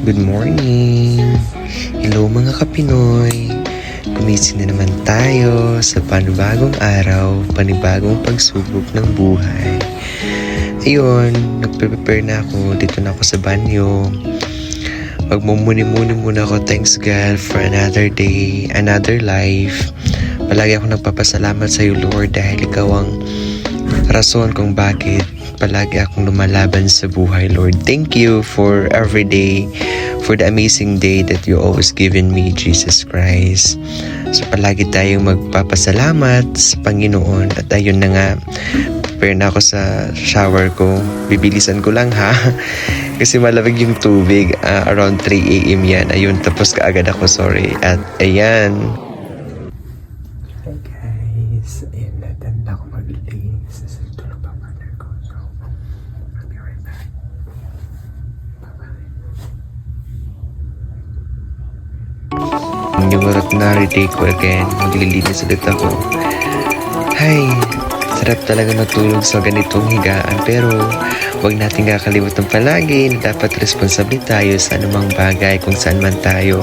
Good morning! Hello mga Kapinoy! Gumising na naman tayo sa panibagong araw, panibagong pagsubok ng buhay. Ayun, nagpe-prepare na ako. Dito na ako sa banyo. Magmumuni-muni muna ako. Thanks God for another day, another life. Palagi ako nagpapasalamat sa iyo, Lord, dahil ikaw ang rason kung bakit palagi akong lumalaban sa buhay, Lord. Thank you for every day, for the amazing day that you always given me, Jesus Christ. So palagi tayong magpapasalamat sa Panginoon. At ayun na nga, prepare na ako sa shower ko. Bibilisan ko lang ha. Kasi malamig yung tubig. Around 3 a.m. yan. Ayun, tapos kaagad ako, sorry. At ayan. Hi guys. Ayun, natanda ako maglinis. Sa tulog pa mother ko. So, I'll be right back. Bye-bye. Yung ordinary day ko again. Maglilinis ulit ako. Hi! Sarap talaga matulog sa ganitong higaan, pero huwag natin kakalimutan palagi na dapat responsable tayo sa anumang bagay kung saan man tayo.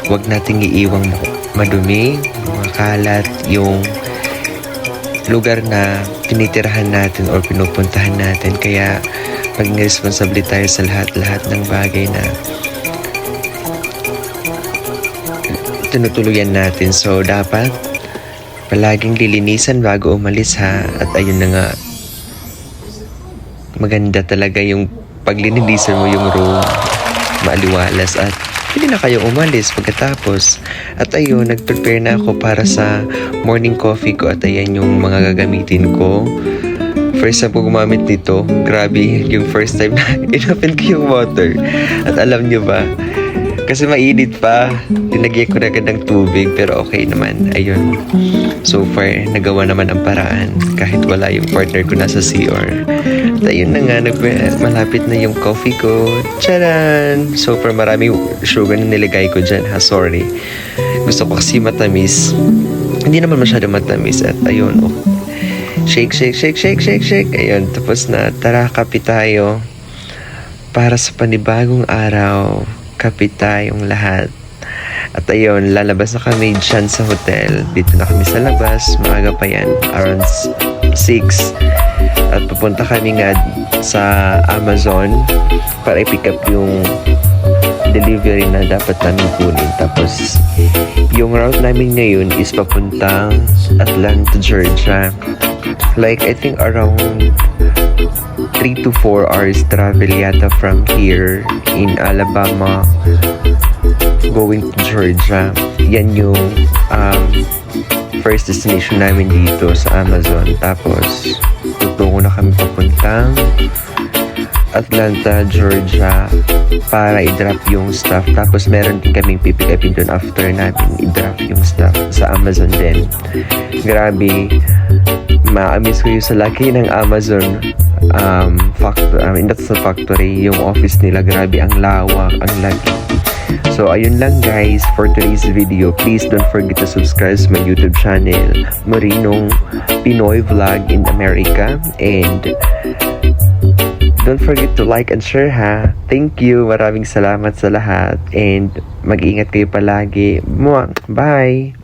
Huwag nating iiwang madumi, makalat yung lugar na tinitirahan natin o pinupuntahan natin. Kaya maging responsable tayo sa lahat-lahat ng bagay na tinutuluyan natin. So dapat palaging lilinisan bago umalis ha. At ayun na nga, maganda talaga yung paglilinisan mo yung room, maaliwalas, at hindi na kayo umalis pagkatapos. At ayun, nag-prepare na ako para sa morning coffee ko. At ayan yung mga gagamitin ko. First time ko gumamit nito. Grabe, yung first time na inopen ko yung water. At alam nyo ba, kasi mainit pa, tinagyan ko na agad ng tubig, pero okay naman. Ayun, so far nagawa naman ang paraan kahit wala yung partner ko nasa CR. At ayun na nga, malapit na yung coffee ko. Charan! So far marami sugar na nilagay ko dyan ha, sorry. Gusto ko kasi matamis. Hindi naman masyado matamis. At ayun, oh. Shake. Ayun, tapos na. Tara, kape tayo para sa panibagong araw. Kape tayong lahat. At ayun, lalabas na kami dyan sa hotel. Dito na kami sa labas. Maaga pa yan. Around 6. At pupunta kami nga sa Amazon para i-pick up yung delivery na dapat namin kunin. Tapos, yung route namin ngayon is papuntang Atlanta, Georgia. Like, I think around 3 to 4 hours travel yata from here in Alabama going to Georgia. Yan yung first destination namin dito sa Amazon. Tapos tutungo na kami papuntang Atlanta, Georgia para i-drop yung stuff. Tapos meron din kaming pipick upin doon after namin i-drop yung stuff sa Amazon din. Grabe, ma-miss ko yung sa laki ng Amazon that's the factory, yung office nila. Grabe, ang lawak, ang laki. So ayun lang guys for today's video. Please don't forget to subscribe to my YouTube channel, Marinong Pinoy Vlog in America, and don't forget to like and share ha. Thank you, maraming salamat sa lahat, and mag-ingat kayo palagi. Bye!